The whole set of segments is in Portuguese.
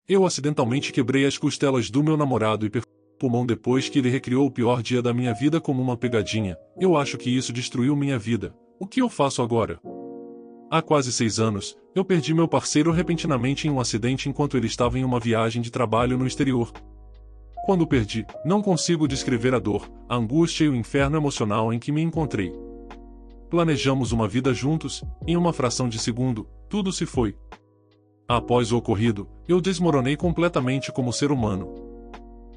Eu acidentalmente quebrei as costelas do meu namorado e perfurei o pulmão depois que ele recriou o pior dia da minha vida como uma pegadinha. Eu acho que isso destruiu minha vida. O que eu faço agora? Há quase 6 anos, eu perdi meu parceiro repentinamente em um acidente enquanto ele estava em uma viagem de trabalho no exterior. Quando o perdi, não consigo descrever a dor, a angústia e o inferno emocional em que me encontrei. Planejamos uma vida juntos, em uma fração de segundo, tudo se foi. Após o ocorrido, eu desmoronei completamente como ser humano.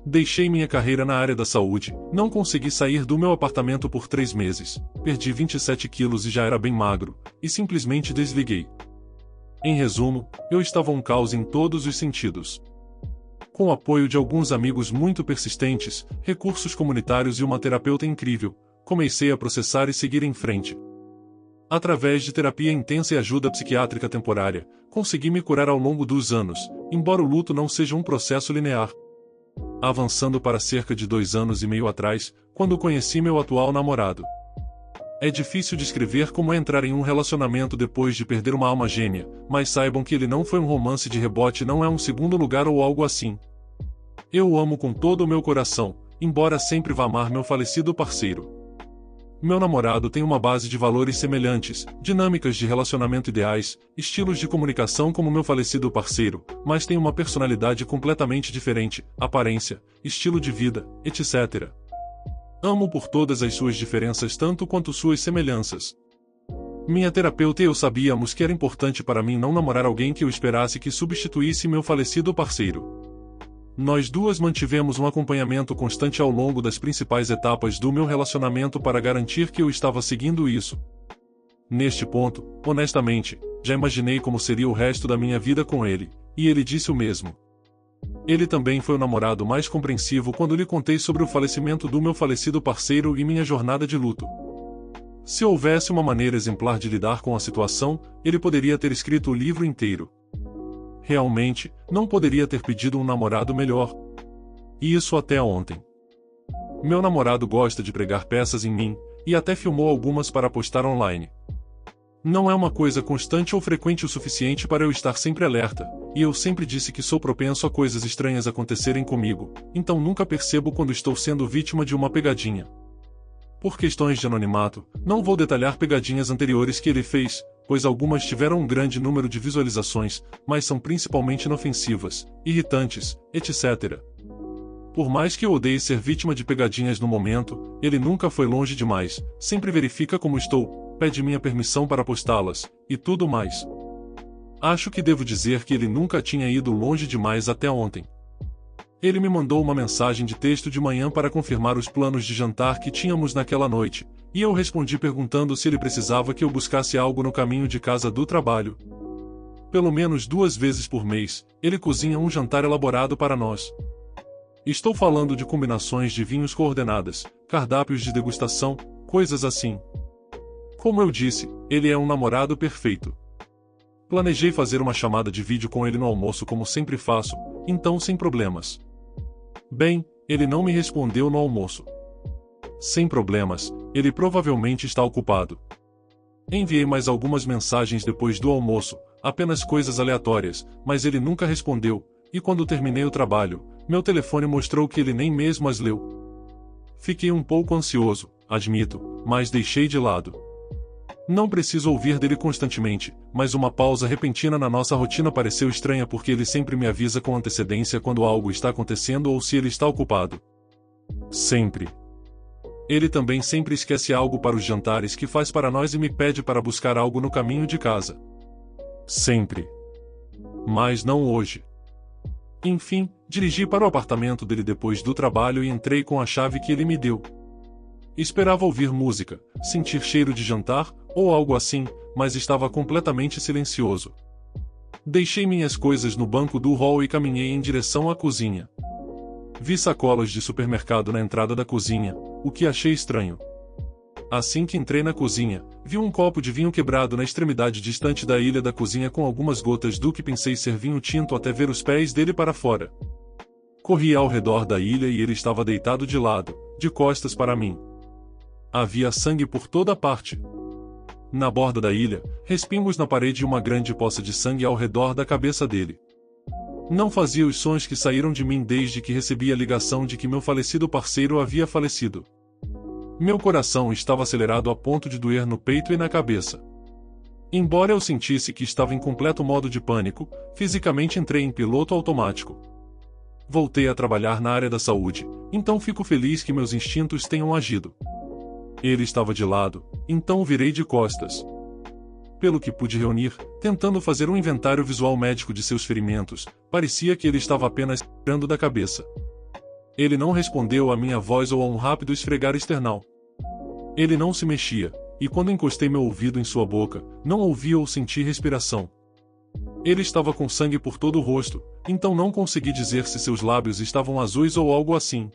Deixei minha carreira na área da saúde, não consegui sair do meu apartamento por 3 meses, perdi 27 quilos e já era bem magro, e simplesmente desliguei. Em resumo, eu estava um caos em todos os sentidos. Com o apoio de alguns amigos muito persistentes, recursos comunitários e uma terapeuta incrível, comecei a processar e seguir em frente. Através de terapia intensa e ajuda psiquiátrica temporária, consegui me curar ao longo dos anos, embora o luto não seja um processo linear. Avançando para cerca de 2 anos e meio atrás, quando conheci meu atual namorado. É difícil descrever como é entrar em um relacionamento depois de perder uma alma gêmea, mas saibam que ele não foi um romance de rebote, não é um segundo lugar ou algo assim. Eu o amo com todo o meu coração, embora sempre vá amar meu falecido parceiro. Meu namorado tem uma base de valores semelhantes, dinâmicas de relacionamento ideais, estilos de comunicação como meu falecido parceiro, mas tem uma personalidade completamente diferente, aparência, estilo de vida, etc. Amo por todas as suas diferenças tanto quanto suas semelhanças. Minha terapeuta e eu sabíamos que era importante para mim não namorar alguém que eu esperasse que substituísse meu falecido parceiro. Nós duas mantivemos um acompanhamento constante ao longo das principais etapas do meu relacionamento para garantir que eu estava seguindo isso. Neste ponto, honestamente, já imaginei como seria o resto da minha vida com ele, e ele disse o mesmo. Ele também foi o namorado mais compreensivo quando lhe contei sobre o falecimento do meu falecido parceiro e minha jornada de luto. Se houvesse uma maneira exemplar de lidar com a situação, ele poderia ter escrito o livro inteiro. Realmente, não poderia ter pedido um namorado melhor. E isso até ontem. Meu namorado gosta de pregar peças em mim, e até filmou algumas para postar online. Não é uma coisa constante ou frequente o suficiente para eu estar sempre alerta, e eu sempre disse que sou propenso a coisas estranhas acontecerem comigo, então nunca percebo quando estou sendo vítima de uma pegadinha. Por questões de anonimato, não vou detalhar pegadinhas anteriores que ele fez, pois algumas tiveram um grande número de visualizações, mas são principalmente inofensivas, irritantes, etc. Por mais que eu odeie ser vítima de pegadinhas no momento, ele nunca foi longe demais, sempre verifica como estou, pede minha permissão para postá-las, e tudo mais. Acho que devo dizer que ele nunca tinha ido longe demais até ontem. Ele me mandou uma mensagem de texto de manhã para confirmar os planos de jantar que tínhamos naquela noite, e eu respondi perguntando se ele precisava que eu buscasse algo no caminho de casa do trabalho. Pelo menos 2 vezes por mês, ele cozinha um jantar elaborado para nós. Estou falando de combinações de vinhos coordenadas, cardápios de degustação, coisas assim. Como eu disse, ele é um namorado perfeito. Planejei fazer uma chamada de vídeo com ele no almoço como sempre faço, então sem problemas. Bem, ele não me respondeu no almoço. Sem problemas, ele provavelmente está ocupado. Enviei mais algumas mensagens depois do almoço, apenas coisas aleatórias, mas ele nunca respondeu, e quando terminei o trabalho, meu telefone mostrou que ele nem mesmo as leu. Fiquei um pouco ansioso, admito, mas deixei de lado. Não preciso ouvir dele constantemente, mas uma pausa repentina na nossa rotina pareceu estranha porque ele sempre me avisa com antecedência quando algo está acontecendo ou se ele está ocupado. Sempre. Ele também sempre esquece algo para os jantares que faz para nós e me pede para buscar algo no caminho de casa. Sempre. Mas não hoje. Enfim, dirigi para o apartamento dele depois do trabalho e entrei com a chave que ele me deu. Esperava ouvir música, sentir cheiro de jantar, ou algo assim, mas estava completamente silencioso. Deixei minhas coisas no banco do hall e caminhei em direção à cozinha. Vi sacolas de supermercado na entrada da cozinha, o que achei estranho. Assim que entrei na cozinha, vi um copo de vinho quebrado na extremidade distante da ilha da cozinha com algumas gotas do que pensei ser vinho tinto até ver os pés dele para fora. Corri ao redor da ilha e ele estava deitado de lado, de costas para mim. Havia sangue por toda parte. Na borda da ilha, respingos na parede e uma grande poça de sangue ao redor da cabeça dele. Não fazia os sons que saíram de mim desde que recebi a ligação de que meu falecido parceiro havia falecido. Meu coração estava acelerado a ponto de doer no peito e na cabeça. Embora eu sentisse que estava em completo modo de pânico, fisicamente entrei em piloto automático. Voltei a trabalhar na área da saúde, então fico feliz que meus instintos tenham agido. Ele estava de lado, então virei de costas. Pelo que pude reunir, tentando fazer um inventário visual médico de seus ferimentos, parecia que ele estava apenas tirando da cabeça. Ele não respondeu à minha voz ou a um rápido esfregar external. Ele não se mexia, e quando encostei meu ouvido em sua boca, não ouvi ou senti respiração. Ele estava com sangue por todo o rosto, então não consegui dizer se seus lábios estavam azuis ou algo assim.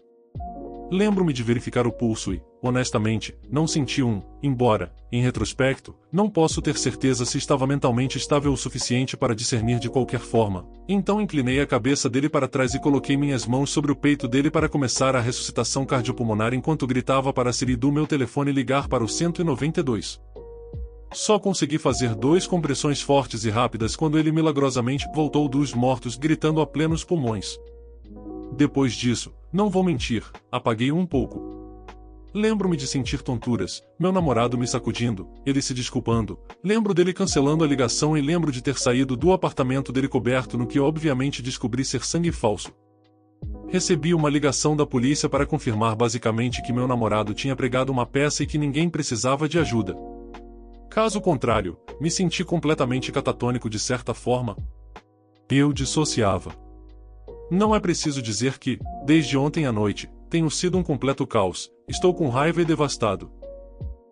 Lembro-me de verificar o pulso e, honestamente, não senti embora, em retrospecto, não posso ter certeza se estava mentalmente estável o suficiente para discernir de qualquer forma. Então inclinei a cabeça dele para trás e coloquei minhas mãos sobre o peito dele para começar a ressuscitação cardiopulmonar enquanto gritava para a Siri do meu telefone ligar para o 192. Só consegui fazer 2 compressões fortes e rápidas quando ele milagrosamente voltou dos mortos gritando a plenos pulmões. Depois disso, não vou mentir, apaguei um pouco. Lembro-me de sentir tonturas, meu namorado me sacudindo, ele se desculpando, lembro dele cancelando a ligação e lembro de ter saído do apartamento dele coberto no que obviamente descobri ser sangue falso. Recebi uma ligação da polícia para confirmar basicamente que meu namorado tinha pregado uma peça e que ninguém precisava de ajuda. Caso contrário, me senti completamente catatônico de certa forma. Eu dissociava. Não é preciso dizer que, desde ontem à noite, tenho sido um completo caos, estou com raiva e devastado.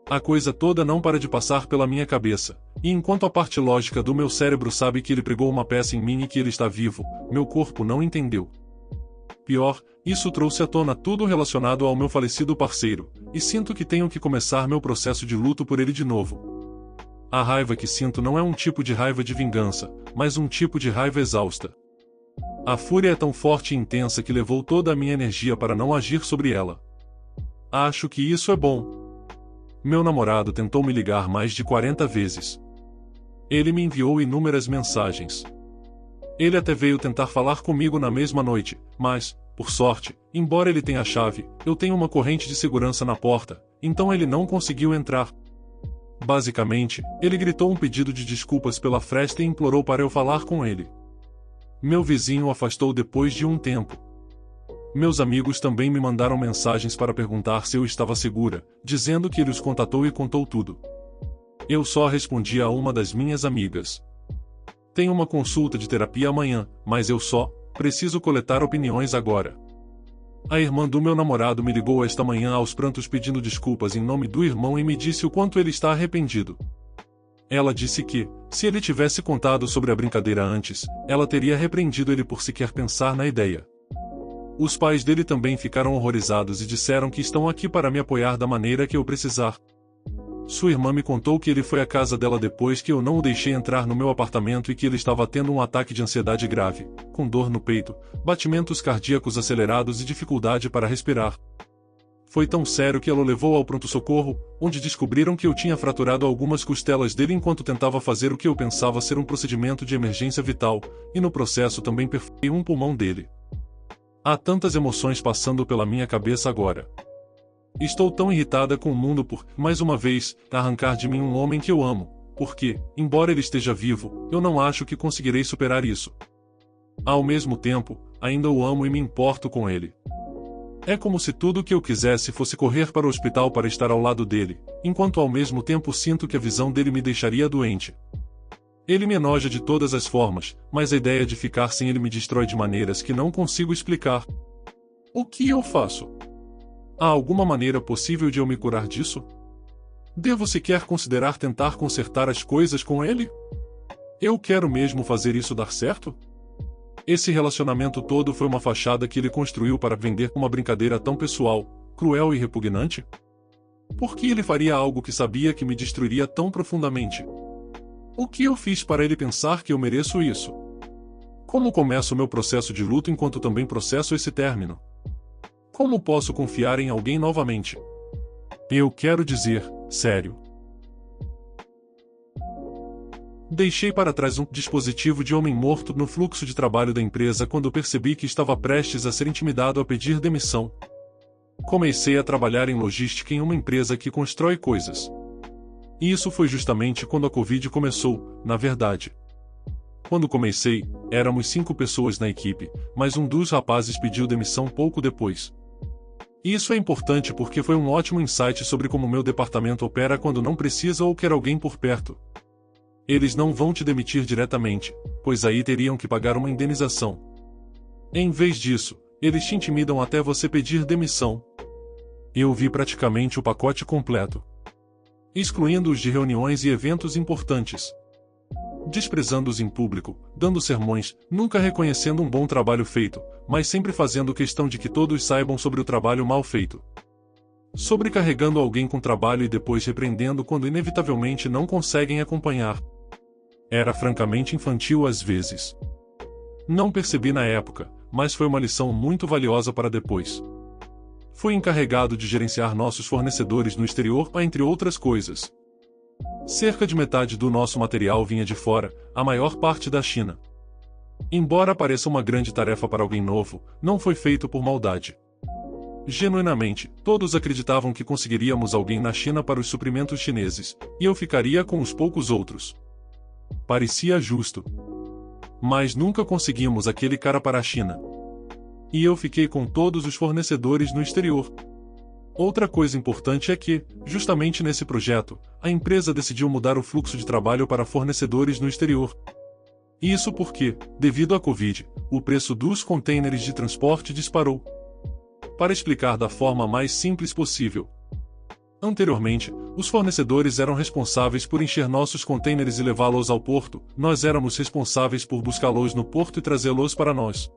A coisa toda não para de passar pela minha cabeça, e enquanto a parte lógica do meu cérebro sabe que ele pregou uma peça em mim e que ele está vivo, meu corpo não entendeu. Pior, isso trouxe à tona tudo relacionado ao meu falecido parceiro, e sinto que tenho que começar meu processo de luto por ele de novo. A raiva que sinto não é um tipo de raiva de vingança, mas um tipo de raiva exausta. A fúria é tão forte e intensa que levou toda a minha energia para não agir sobre ela. Acho que isso é bom. Meu namorado tentou me ligar mais de 40 vezes. Ele me enviou inúmeras mensagens. Ele até veio tentar falar comigo na mesma noite, mas, por sorte, embora ele tenha a chave, eu tenho uma corrente de segurança na porta, então ele não conseguiu entrar. Basicamente, ele gritou um pedido de desculpas pela fresta e implorou para eu falar com ele. Meu vizinho o afastou depois de um tempo. Meus amigos também me mandaram mensagens para perguntar se eu estava segura, dizendo que ele os contatou e contou tudo. Eu só respondi a uma das minhas amigas. Tenho uma consulta de terapia amanhã, mas eu só preciso coletar opiniões agora. A irmã do meu namorado me ligou esta manhã aos prantos pedindo desculpas em nome do irmão e me disse o quanto ele está arrependido. Ela disse que, se ele tivesse contado sobre a brincadeira antes, ela teria repreendido ele por sequer pensar na ideia. Os pais dele também ficaram horrorizados e disseram que estão aqui para me apoiar da maneira que eu precisar. Sua irmã me contou que ele foi à casa dela depois que eu não o deixei entrar no meu apartamento e que ele estava tendo um ataque de ansiedade grave, com dor no peito, batimentos cardíacos acelerados e dificuldade para respirar. Foi tão sério que ela o levou ao pronto-socorro, onde descobriram que eu tinha fraturado algumas costelas dele enquanto tentava fazer o que eu pensava ser um procedimento de emergência vital, e no processo também perfurei um pulmão dele. Há tantas emoções passando pela minha cabeça agora. Estou tão irritada com o mundo por, mais uma vez, arrancar de mim um homem que eu amo, porque, embora ele esteja vivo, eu não acho que conseguirei superar isso. Ao mesmo tempo, ainda o amo e me importo com ele. É como se tudo o que eu quisesse fosse correr para o hospital para estar ao lado dele, enquanto ao mesmo tempo sinto que a visão dele me deixaria doente. Ele me enoja de todas as formas, mas a ideia de ficar sem ele me destrói de maneiras que não consigo explicar. O que eu faço? Há alguma maneira possível de eu me curar disso? Devo sequer considerar tentar consertar as coisas com ele? Eu quero mesmo fazer isso dar certo? Esse relacionamento todo foi uma fachada que ele construiu para vender uma brincadeira tão pessoal, cruel e repugnante? Por que ele faria algo que sabia que me destruiria tão profundamente? O que eu fiz para ele pensar que eu mereço isso? Como começo meu processo de luto enquanto também processo esse término? Como posso confiar em alguém novamente? Eu quero dizer, sério. Deixei para trás um dispositivo de homem morto no fluxo de trabalho da empresa quando percebi que estava prestes a ser intimidado a pedir demissão. Comecei a trabalhar em logística em uma empresa que constrói coisas. E isso foi justamente quando a Covid começou, na verdade. Quando comecei, éramos 5 pessoas na equipe, mas um dos rapazes pediu demissão pouco depois. Isso é importante porque foi um ótimo insight sobre como meu departamento opera quando não precisa ou quer alguém por perto. Eles não vão te demitir diretamente, pois aí teriam que pagar uma indenização. Em vez disso, eles te intimidam até você pedir demissão. Eu vi praticamente o pacote completo, excluindo os de reuniões e eventos importantes, desprezando-os em público, dando sermões, nunca reconhecendo um bom trabalho feito, mas sempre fazendo questão de que todos saibam sobre o trabalho mal feito. Sobrecarregando alguém com trabalho e depois repreendendo quando inevitavelmente não conseguem acompanhar. Era francamente infantil às vezes. Não percebi na época, mas foi uma lição muito valiosa para depois. Fui encarregado de gerenciar nossos fornecedores no exterior, entre outras coisas. Cerca de metade do nosso material vinha de fora, a maior parte da China. Embora pareça uma grande tarefa para alguém novo, não foi feito por maldade. Genuinamente, todos acreditavam que conseguiríamos alguém na China para os suprimentos chineses, e eu ficaria com os poucos outros. Parecia justo. Mas nunca conseguimos aquele cara para a China. E eu fiquei com todos os fornecedores no exterior. Outra coisa importante é que, justamente nesse projeto, a empresa decidiu mudar o fluxo de trabalho para fornecedores no exterior. Isso porque, devido à Covid, o preço dos contêineres de transporte disparou. Para explicar da forma mais simples possível. Anteriormente, os fornecedores eram responsáveis por encher nossos contêineres e levá-los ao porto, nós éramos responsáveis por buscá-los no porto e trazê-los para nós.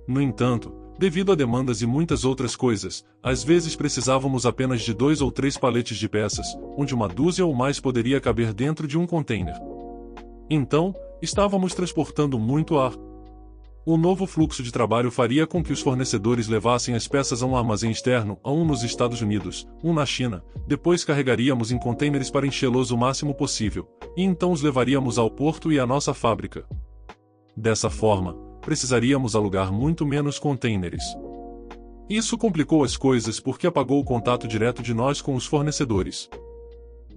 No entanto, devido a demandas e muitas outras coisas, às vezes precisávamos apenas de 2 ou 3 paletes de peças, onde uma dúzia ou mais poderia caber dentro de um container. Então, estávamos transportando muito ar. O novo fluxo de trabalho faria com que os fornecedores levassem as peças a um armazém externo, a um nos Estados Unidos, um na China, depois carregaríamos em contêineres para enchê-los o máximo possível, e então os levaríamos ao porto e à nossa fábrica. Dessa forma, precisaríamos alugar muito menos contêineres. Isso complicou as coisas porque apagou o contato direto de nós com os fornecedores.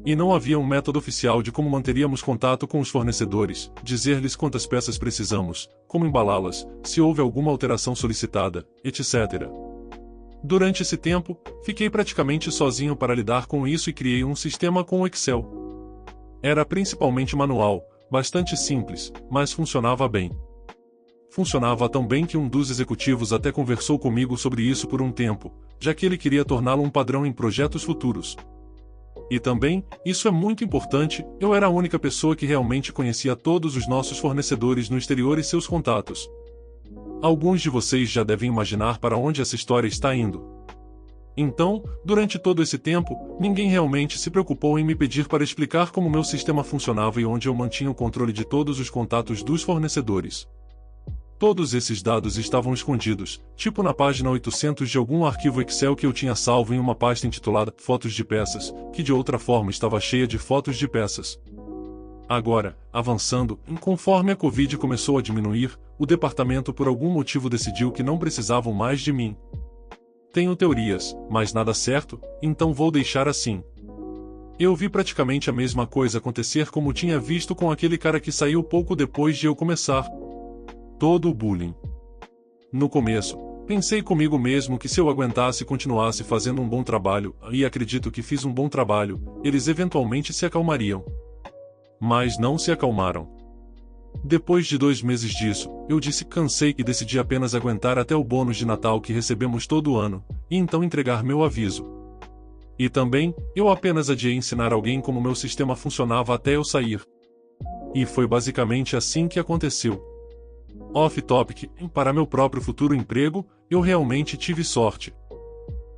E não havia um método oficial de como manteríamos contato com os fornecedores, dizer-lhes quantas peças precisamos, como embalá-las, se houve alguma alteração solicitada, etc. Durante esse tempo, fiquei praticamente sozinho para lidar com isso e criei um sistema com o Excel. Era principalmente manual, bastante simples, mas funcionava bem. Funcionava tão bem que um dos executivos até conversou comigo sobre isso por um tempo, já que ele queria torná-lo um padrão em projetos futuros. E também, isso é muito importante, eu era a única pessoa que realmente conhecia todos os nossos fornecedores no exterior e seus contatos. Alguns de vocês já devem imaginar para onde essa história está indo. Então, durante todo esse tempo, ninguém realmente se preocupou em me pedir para explicar como meu sistema funcionava e onde eu mantinha o controle de todos os contatos dos fornecedores. Todos esses dados estavam escondidos, tipo na página 800 de algum arquivo Excel que eu tinha salvo em uma pasta intitulada Fotos de Peças, que de outra forma estava cheia de fotos de peças. Agora, avançando, conforme a Covid começou a diminuir, o departamento por algum motivo decidiu que não precisavam mais de mim. Tenho teorias, mas nada certo, então vou deixar assim. Eu vi praticamente a mesma coisa acontecer como tinha visto com aquele cara que saiu pouco depois de eu começar. Todo o bullying. No começo, pensei comigo mesmo que se eu aguentasse e continuasse fazendo um bom trabalho, e acredito que fiz um bom trabalho, eles eventualmente se acalmariam. Mas não se acalmaram. Depois de 2 meses disso, eu disse que cansei e decidi apenas aguentar até o bônus de Natal que recebemos todo ano, e então entregar meu aviso. E também, eu apenas adiei ensinar alguém como meu sistema funcionava até eu sair. E foi basicamente assim que aconteceu. Off-topic, para meu próprio futuro emprego, eu realmente tive sorte.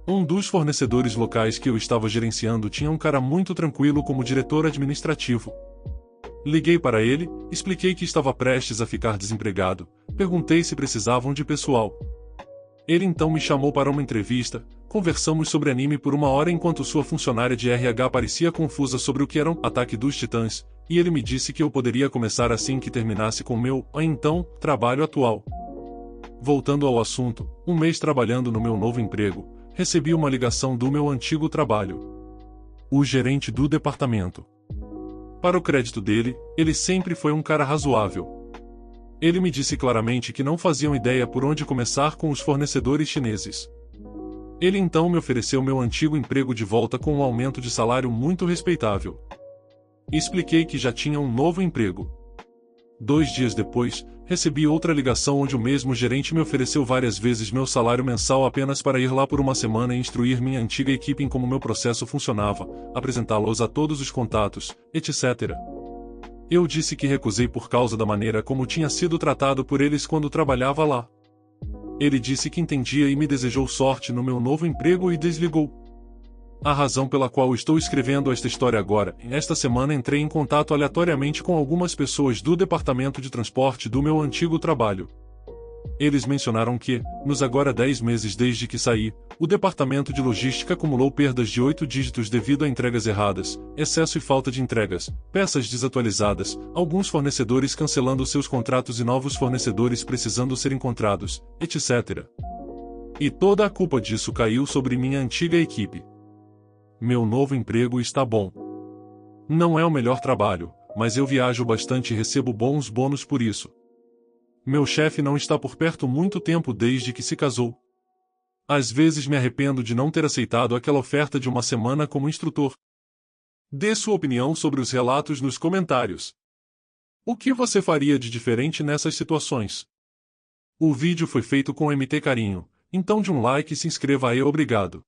Um dos fornecedores locais que eu estava gerenciando tinha um cara muito tranquilo como diretor administrativo. Liguei para ele, expliquei que estava prestes a ficar desempregado, perguntei se precisavam de pessoal. Ele então me chamou para uma entrevista, conversamos sobre anime por 1 hora enquanto sua funcionária de RH parecia confusa sobre o que era um Ataque dos Titãs, e ele me disse que eu poderia começar assim que terminasse com meu, então, trabalho atual. Voltando ao assunto, um mês trabalhando no meu novo emprego, recebi uma ligação do meu antigo trabalho. O gerente do departamento. Para o crédito dele, ele sempre foi um cara razoável. Ele me disse claramente que não faziam ideia por onde começar com os fornecedores chineses. Ele então me ofereceu meu antigo emprego de volta com um aumento de salário muito respeitável. Expliquei que já tinha um novo emprego. 2 dias depois, recebi outra ligação onde o mesmo gerente me ofereceu várias vezes meu salário mensal apenas para ir lá por uma semana e instruir minha antiga equipe em como meu processo funcionava, apresentá-los a todos os contatos, etc. Eu disse que recusei por causa da maneira como tinha sido tratado por eles quando trabalhava lá. Ele disse que entendia e me desejou sorte no meu novo emprego e desligou. A razão pela qual estou escrevendo esta história agora, esta semana entrei em contato aleatoriamente com algumas pessoas do departamento de transporte do meu antigo trabalho. Eles mencionaram que, nos agora 10 meses desde que saí, o departamento de logística acumulou perdas de 8 dígitos devido a entregas erradas, excesso e falta de entregas, peças desatualizadas, alguns fornecedores cancelando seus contratos e novos fornecedores precisando ser encontrados, etc. E toda a culpa disso caiu sobre minha antiga equipe. Meu novo emprego está bom. Não é o melhor trabalho, mas eu viajo bastante e recebo bons bônus por isso. Meu chefe não está por perto muito tempo desde que se casou. Às vezes me arrependo de não ter aceitado aquela oferta de uma semana como instrutor. Dê sua opinião sobre os relatos nos comentários. O que você faria de diferente nessas situações? O vídeo foi feito com MT Carinho, então dê um like e se inscreva aí. Obrigado.